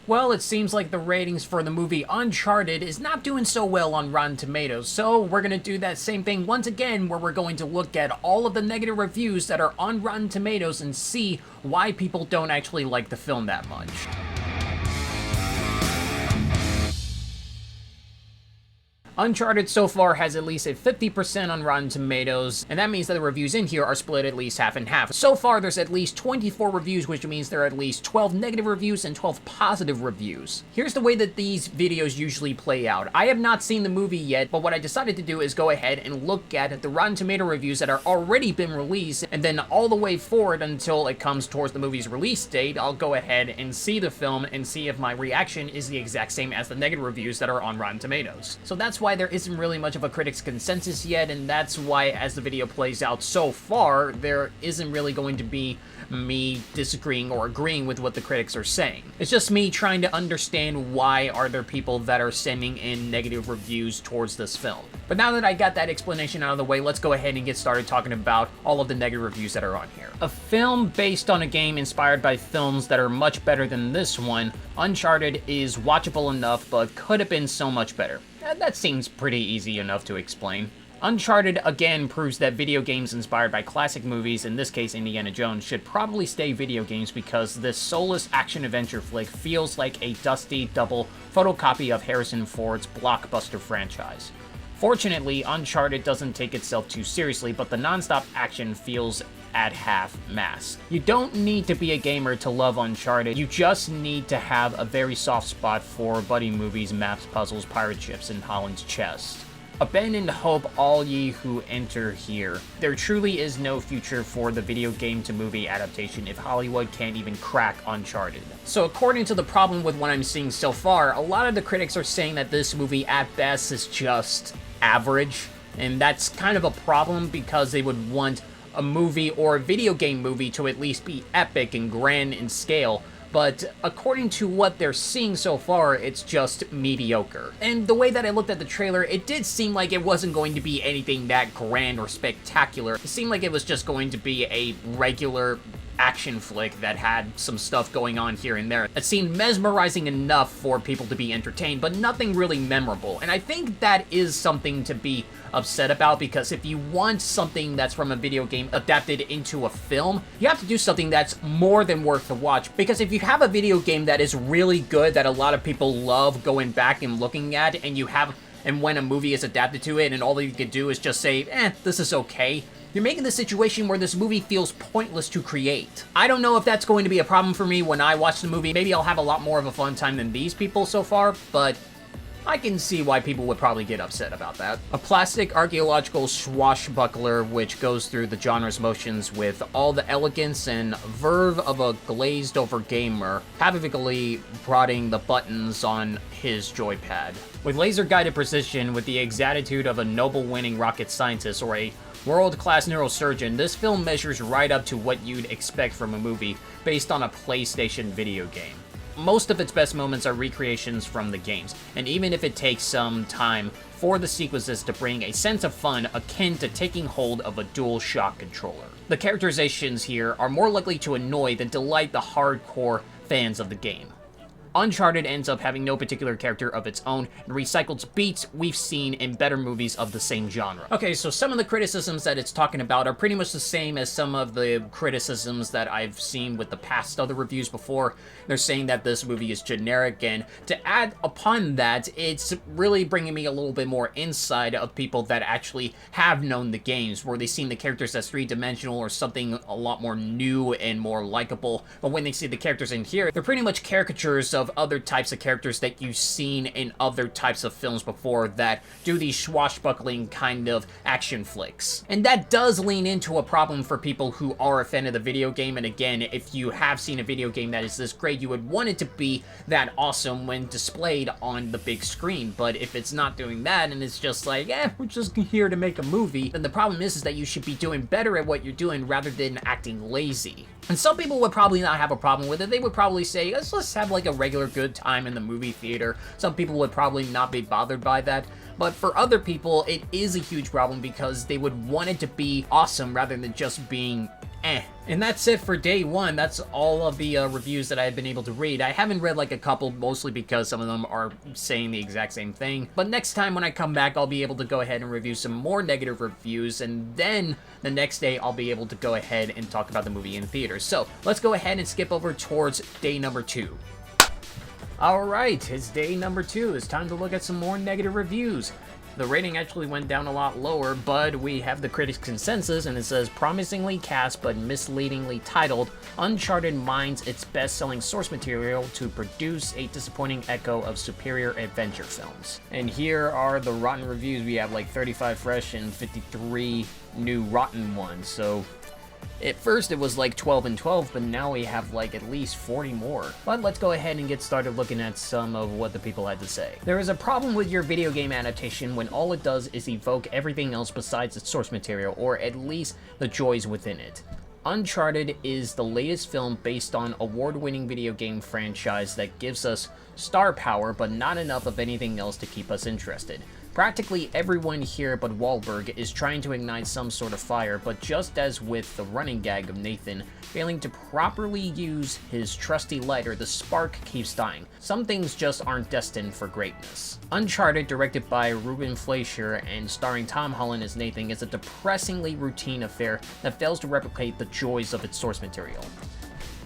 Well, it seems like the ratings for the movie Uncharted is not doing so well on Rotten Tomatoes, so we're gonna do that same thing once again, where we're going to look at all of the negative reviews that are on Rotten Tomatoes and see why people don't actually like the film that much. Uncharted so far has at least a 50% on Rotten Tomatoes, and that means that the reviews in here are split at least half and half. So far, there's at least 24 reviews, which means there are at least 12 negative reviews and 12 positive reviews. Here's the way that these videos usually play out. I have not seen the movie yet, but what I decided to do is go ahead and look at the Rotten Tomato reviews that are already been released, and then all the way forward until it comes towards the movie's release date, I'll go ahead and see the film and see if my reaction is the exact same as the negative reviews that are on Rotten Tomatoes. So that's why there isn't really much of a critics consensus yet, and that's why as the video plays out so far, there isn't really going to be me disagreeing or agreeing with what the critics are saying. It's just me trying to understand why are there people that are sending in negative reviews towards this film. But now that I got that explanation out of the way, let's go ahead and get started talking about all of the negative reviews that are on here. A film based on a game inspired by films that are much better than this one, Uncharted is watchable enough, but could have been so much better. That seems pretty easy enough to explain. Uncharted again proves that video games inspired by classic movies, in this case Indiana Jones, should probably stay video games because this soulless action-adventure flick feels like a dusty double photocopy of Harrison Ford's blockbuster franchise. Fortunately, Uncharted doesn't take itself too seriously, but the non-stop action feels at half-mast. You don't need to be a gamer to love Uncharted, you just need to have a very soft spot for buddy movies, maps, puzzles, pirate ships, and Holland's chest. Abandon hope, all ye who enter here. There truly is no future for the video game to movie adaptation if Hollywood can't even crack Uncharted. So according to the problem with what I'm seeing so far, a lot of the critics are saying that this movie at best is just average, and that's kind of a problem because they would want a movie or a video game movie to at least be epic and grand in scale, but according to what they're seeing so far, it's just mediocre. And the way that I looked at the trailer, it did seem like it wasn't going to be anything that grand or spectacular. It seemed like it was just going to be a regular action flick that had some stuff going on here and there. It seemed mesmerizing enough for people to be entertained, but nothing really memorable. And I think that is something to be upset about, because if you want something that's from a video game adapted into a film, you have to do something that's more than worth the watch. Because if you have a video game that is really good, that a lot of people love going back and looking at, and when a movie is adapted to it and all you can do is just say, this is okay, you're making the situation where this movie feels pointless to create. I don't know if that's going to be a problem for me when I watch the movie. Maybe I'll have a lot more of a fun time than these people so far, but I can see why people would probably get upset about that. A plastic archaeological swashbuckler which goes through the genre's motions with all the elegance and verve of a glazed-over gamer, havically prodding the buttons on his joypad. With laser-guided precision, with the exactitude of a Nobel-winning rocket scientist or a world-class neurosurgeon, this film measures right up to what you'd expect from a movie based on a PlayStation video game. Most of its best moments are recreations from the games, and even if it takes some time for the sequences to bring a sense of fun akin to taking hold of a DualShock controller. The characterizations here are more likely to annoy than delight the hardcore fans of the game. Uncharted ends up having no particular character of its own and recycles beats we've seen in better movies of the same genre. Okay, so some of the criticisms that it's talking about are pretty much the same as some of the criticisms that I've seen with the past other reviews before. They're saying that this movie is generic, and to add upon that, it's really bringing me a little bit more insight of people that actually have known the games, where they've seen the characters as three-dimensional or something a lot more new and more likable, but when they see the characters in here, they're pretty much caricatures of other types of characters that you've seen in other types of films before that do these swashbuckling kind of action flicks. And that does lean into a problem for people who are a fan of the video game, and again, if you have seen a video game that is this great, you would want it to be that awesome when displayed on the big screen, but if it's not doing that and it's just like, we're just here to make a movie, then the problem is that you should be doing better at what you're doing rather than acting lazy. And some people would probably not have a problem with it. They would probably say, let's have like a regular good time in the movie theater. Some people would probably not be bothered by that. But for other people, it is a huge problem because they would want it to be awesome rather than just being eh. And that's it for day one. That's all of the reviews that I've been able to read. I haven't read like a couple, mostly because some of them are saying the exact same thing. But next time when I come back, I'll be able to go ahead and review some more negative reviews, and then the next day I'll be able to go ahead and talk about the movie in theaters. So let's go ahead and skip over towards day number 2. Alright, it's day number 2. It's time to look at some more negative reviews. The rating actually went down a lot lower, but we have the critics' consensus, and it says, promisingly cast but misleadingly titled, Uncharted mines its best-selling source material to produce a disappointing echo of superior adventure films. And here are the rotten reviews. We have like 35 fresh and 53 new rotten ones, so at first it was like 12 and 12, but now we have like at least 40 more. But let's go ahead and get started looking at some of what the people had to say. There is a problem with your video game adaptation when all it does is evoke everything else besides its source material, or at least the joys within it. Uncharted is the latest film based on award-winning video game franchise that gives us star power, but not enough of anything else to keep us interested. Practically everyone here but Wahlberg is trying to ignite some sort of fire, but just as with the running gag of Nathan failing to properly use his trusty lighter, the spark keeps dying. Some things just aren't destined for greatness. Uncharted, directed by Ruben Fleischer and starring Tom Holland as Nathan, is a depressingly routine affair that fails to replicate the joys of its source material.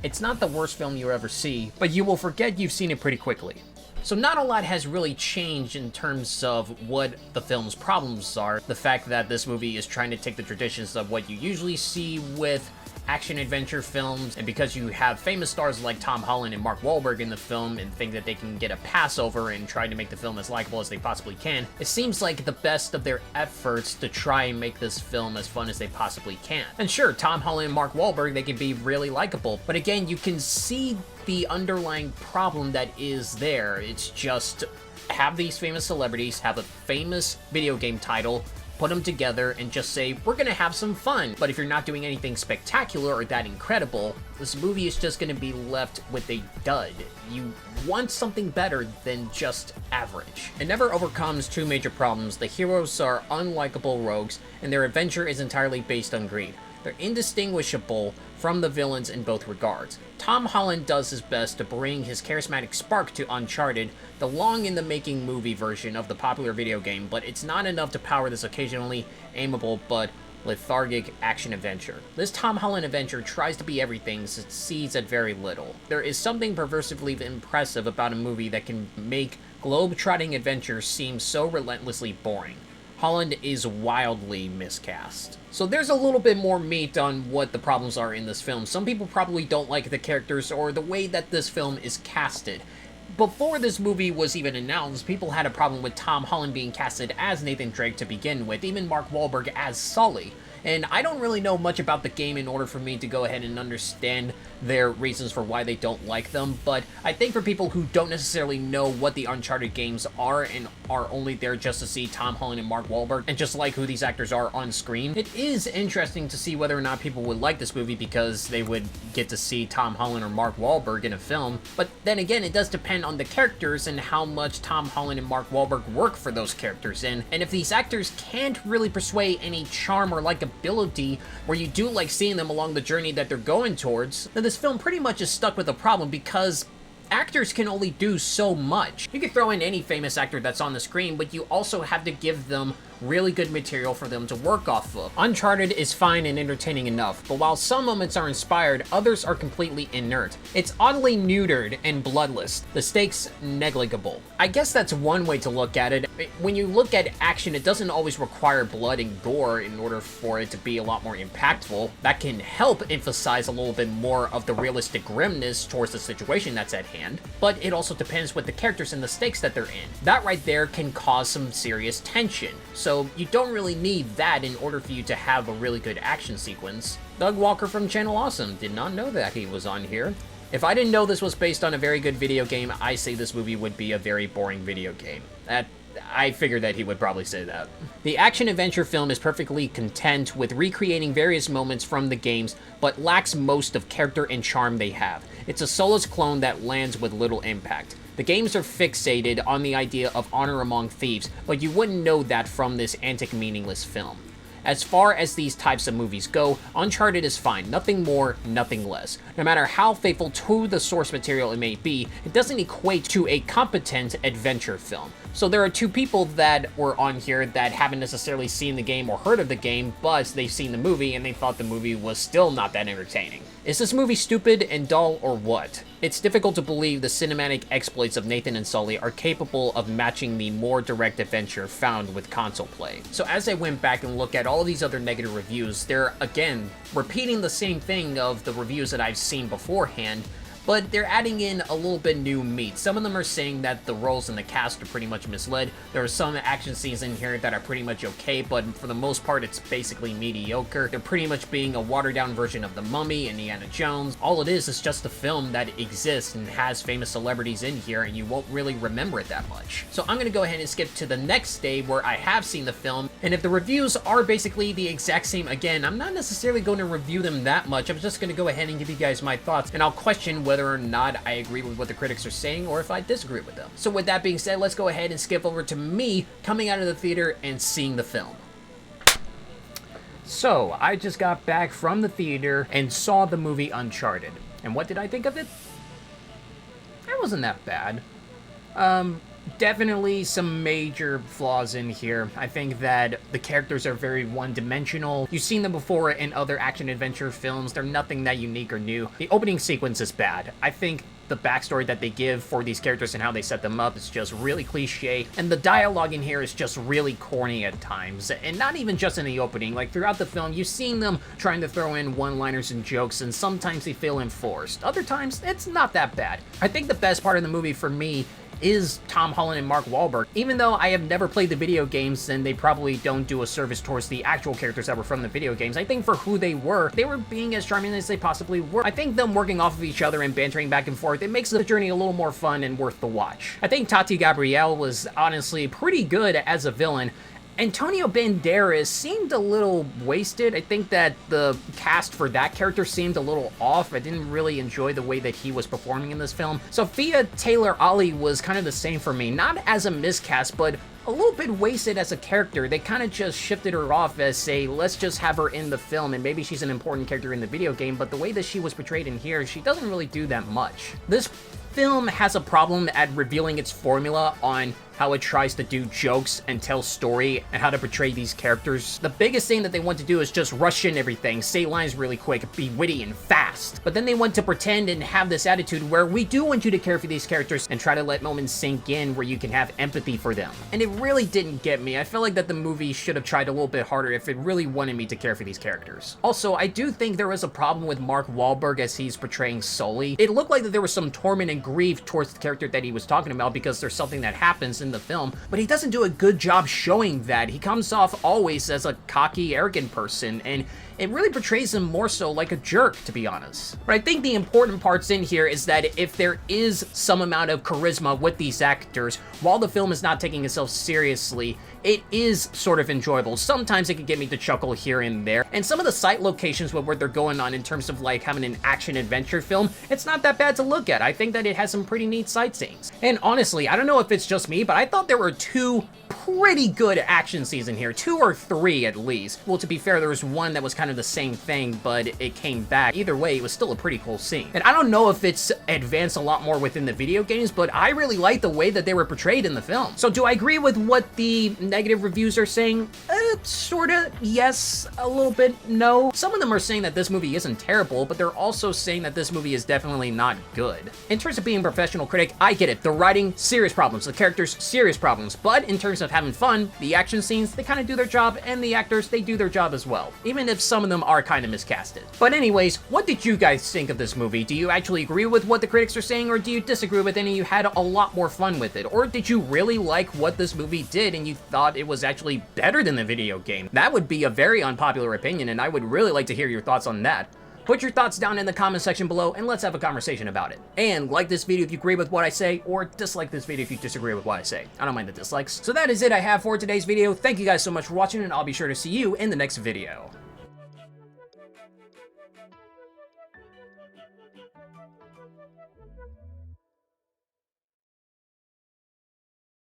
It's not the worst film you'll ever see, but you will forget you've seen it pretty quickly. So not a lot has really changed in terms of what the film's problems are. The fact that this movie is trying to take the traditions of what you usually see with action-adventure films, and because you have famous stars like Tom Holland and Mark Wahlberg in the film and think that they can get a pass over and try to make the film as likable as they possibly can, it seems like the best of their efforts to try and make this film as fun as they possibly can. And sure, Tom Holland and Mark Wahlberg, they can be really likable, but again, you can see the underlying problem that is there. It's just have these famous celebrities have a famous video game title, put them together, and just say, we're gonna have some fun. But if you're not doing anything spectacular or that incredible, this movie is just gonna be left with a dud. You want something better than just average. It never overcomes two major problems. The heroes are unlikable rogues, and their adventure is entirely based on greed. They're indistinguishable from the villains in both regards. Tom Holland does his best to bring his charismatic spark to Uncharted, the long-in-the-making movie version of the popular video game, but it's not enough to power this occasionally amiable but lethargic action-adventure. This Tom Holland adventure tries to be everything, succeeds at very little. There is something perversively impressive about a movie that can make globe-trotting adventures seem so relentlessly boring. Holland is wildly miscast. So there's a little bit more meat on what the problems are in this film. Some people probably don't like the characters or the way that this film is casted. Before this movie was even announced, people had a problem with Tom Holland being casted as Nathan Drake to begin with, even Mark Wahlberg as Sully. And I don't really know much about the game in order for me to go ahead and understand their reasons for why they don't like them, but I think for people who don't necessarily know what the Uncharted games are and are only there just to see Tom Holland and Mark Wahlberg and just like who these actors are on screen, it is interesting to see whether or not people would like this movie because they would get to see Tom Holland or Mark Wahlberg in a film. But then again, it does depend on the characters and how much Tom Holland and Mark Wahlberg work for those characters in, and if these actors can't really persuade any charm or likability where you do like seeing them along the journey that they're going towards, then this film pretty much is stuck with a problem because actors can only do so much. You can throw in any famous actor that's on the screen, but you also have to give them really good material for them to work off of. Uncharted is fine and entertaining enough, but while some moments are inspired, others are completely inert. It's oddly neutered and bloodless, the stakes negligible. I guess that's one way to look at it. When you look at action, it doesn't always require blood and gore in order for it to be a lot more impactful. That can help emphasize a little bit more of the realistic grimness towards the situation that's at hand, but it also depends with the characters and the stakes that they're in. That right there can cause some serious tension. So you don't really need that in order for you to have a really good action sequence. Doug Walker from Channel Awesome did not know that he was on here. If I didn't know this was based on a very good video game, I say this movie would be a very boring video game. I figured that he would probably say that. The action-adventure film is perfectly content with recreating various moments from the games, but lacks most of character and charm they have. It's a soulless clone that lands with little impact. The games are fixated on the idea of honor among thieves, but you wouldn't know that from this antic, meaningless film. As far as these types of movies go, Uncharted is fine, nothing more, nothing less. No matter how faithful to the source material it may be, it doesn't equate to a competent adventure film. So there are two people that were on here that haven't necessarily seen the game or heard of the game, but they've seen the movie and they thought the movie was still not that entertaining. Is this movie stupid and dull or what? It's difficult to believe the cinematic exploits of Nathan and Sully are capable of matching the more direct adventure found with console play. So as I went back and looked at all these other negative reviews, they're again repeating the same thing of the reviews that I've seen beforehand, but they're adding in a little bit new meat. Some of them are saying that the roles in the cast are pretty much misled. There are some action scenes in here that are pretty much okay, but for the most part, it's basically mediocre. They're pretty much being a watered-down version of The Mummy, Indiana Jones. All it is just a film that exists and has famous celebrities in here, and you won't really remember it that much. So I'm gonna go ahead and skip to the next day where I have seen the film, and if the reviews are basically the exact same again, I'm not necessarily going to review them that much. I'm just gonna go ahead and give you guys my thoughts, and I'll question whether or not I agree with what the critics are saying or if I disagree with them. So with that being said, let's go ahead and skip over to me coming out of the theater and seeing the film. So I just got back from the theater and saw the movie Uncharted. And what did I think of it? It wasn't that bad. Definitely some major flaws in here. I think that the characters are very one-dimensional. You've seen them before in other action-adventure films. They're nothing that unique or new. The opening sequence is bad. I think the backstory that they give for these characters and how they set them up is just really cliche, and the dialogue in here is just really corny at times, and not even just in the opening. Like, throughout the film, you've seen them trying to throw in one-liners and jokes, and sometimes they feel enforced. Other times, it's not that bad. I think the best part of the movie for me is Tom Holland and Mark Wahlberg. Even though I have never played the video games and they probably don't do a service towards the actual characters that were from the video games, I think for who they were being as charming as they possibly were. I think them working off of each other and bantering back and forth, it makes the journey a little more fun and worth the watch. I think Tati Gabrielle was honestly pretty good as a villain. Antonio Banderas seemed a little wasted. I think that the cast for that character seemed a little off. I didn't really enjoy the way that he was performing in this film. Sophia Taylor-Ali was kind of the same for me. Not as a miscast, but a little bit wasted as a character. They kind of just shifted her off as, say, let's just have her in the film, and maybe she's an important character in the video game, but the way that she was portrayed in here, she doesn't really do that much. This film has a problem at revealing its formula on how it tries to do jokes and tell story and how to portray these characters. The biggest thing that they want to do is just rush in everything, say lines really quick, be witty and fast. But then they want to pretend and have this attitude where we do want you to care for these characters and try to let moments sink in where you can have empathy for them. And it really didn't get me. I feel like that the movie should have tried a little bit harder if it really wanted me to care for these characters. Also, I do think there was a problem with Mark Wahlberg as he's portraying Sully. It looked like that there was some torment and grief towards the character that he was talking about because there's something that happens in the film, but he doesn't do a good job showing that. He comes off always as a cocky, arrogant person, and it really portrays him more so like a jerk, to be honest. But I think the important parts in here is that if there is some amount of charisma with these actors, while the film is not taking itself seriously, it is sort of enjoyable. Sometimes it can get me to chuckle here and there, and some of the site locations where they're going on in terms of like having an action-adventure film, it's not that bad to look at. I think that it has some pretty neat sightseeings. And honestly, I don't know if it's just me, but I thought there were two pretty good action scenes in here, 2 or 3 at least. Well, to be fair, there was one that was kind of the same thing, but it came back. Either way, it was still a pretty cool scene. And I don't know if it's advanced a lot more within the video games, but I really like the way that they were portrayed in the film. So do I agree with what the negative reviews are saying? Sorta, yes, a little bit, no. Some of them are saying that this movie isn't terrible, but they're also saying that this movie is definitely not good. In terms of being a professional critic, I get it. The writing, serious problems. The characters, serious problems. But in terms of having fun, the action scenes, they kind of do their job, and the actors, they do their job as well, even if some of them are kind of miscasted. But anyways, what did you guys think of this movie? Do you actually agree with what the critics are saying, or do you disagree with it and you had a lot more fun with it? Or did you really like what this movie did and you thought it was actually better than the video game? That would be a very unpopular opinion, and I would really like to hear your thoughts on that. Put your thoughts down in the comment section below and let's have a conversation about it. And like this video if you agree with what I say, or dislike this video if you disagree with what I say. I don't mind the dislikes. So that is it I have for today's video. Thank you guys so much for watching, and I'll be sure to see you in the next video.